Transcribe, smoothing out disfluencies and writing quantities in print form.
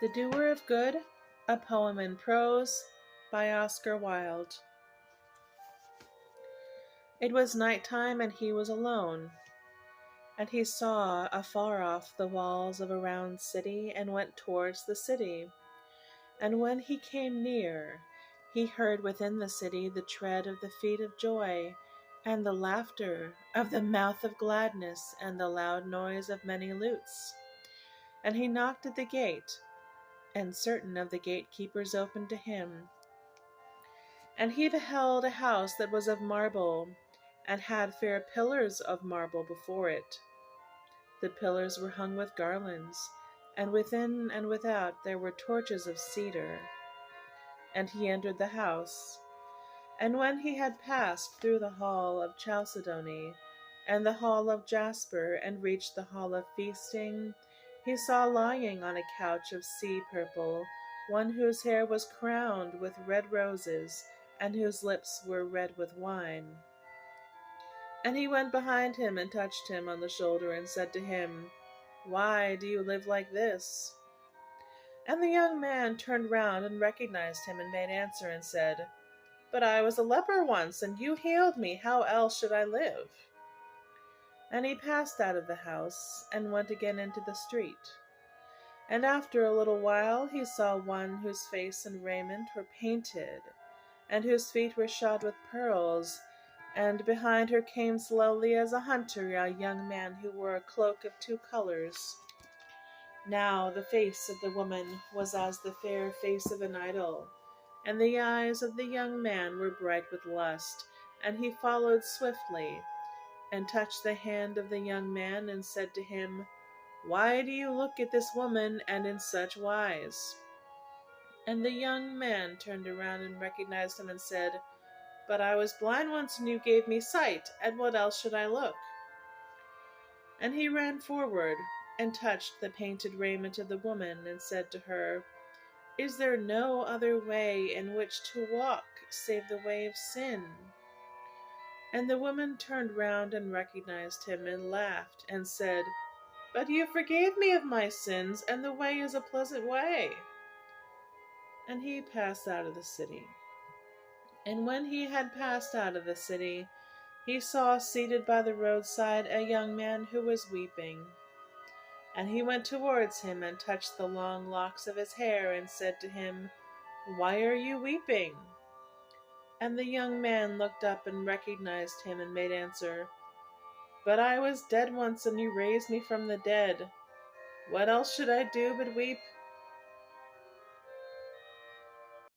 The Doer of Good, a poem in prose by Oscar Wilde. It was night time and he was alone, and he saw afar off the walls of a round city and went towards the city. And when he came near, he heard within the city the tread of the feet of joy, and the laughter of the mouth of gladness, and the loud noise of many lutes. And he knocked at the gate, and certain of the gatekeepers opened to him. And he beheld a house that was of marble, and had fair pillars of marble before it. The pillars were hung with garlands, and within and without there were torches of cedar. And he entered the house. And when he had passed through the hall of Chalcedony, and the hall of jasper, and reached the hall of feasting, he saw lying on a couch of sea purple one whose hair was crowned with red roses, and whose lips were red with wine. And he went behind him and touched him on the shoulder and said to him, "Why do you live like this?" And the young man turned round and recognized him and made answer and said, "But I was a leper once, and you healed me. How else should I live?" And he passed out of the house and went again into the street. And after a little while he saw one whose face and raiment were painted, and whose feet were shod with pearls, and behind her came slowly as a hunter a young man who wore a cloak of two colors. Now the face of the woman was as the fair face of an idol, and the eyes of the young man were bright with lust. And he followed swiftly, and touched the hand of the young man, and said to him, "Why do you look at this woman, and in such wise?" And the young man turned around and recognized him, and said, "But I was blind once, and you gave me sight. At what else should I look?" And he ran forward, and touched the painted raiment of the woman, and said to her, "Is there no other way in which to walk, save the way of sin?" And the woman turned round and recognized him, and laughed, and said, "But you forgave me of my sins, and the way is a pleasant way." And he passed out of the city. And when he had passed out of the city, he saw seated by the roadside a young man who was weeping. And he went towards him and touched the long locks of his hair, and said to him, "Why are you weeping?" And the young man looked up and recognized him, and made answer, "But I was dead once, and you raised me from the dead. What else should I do but weep?"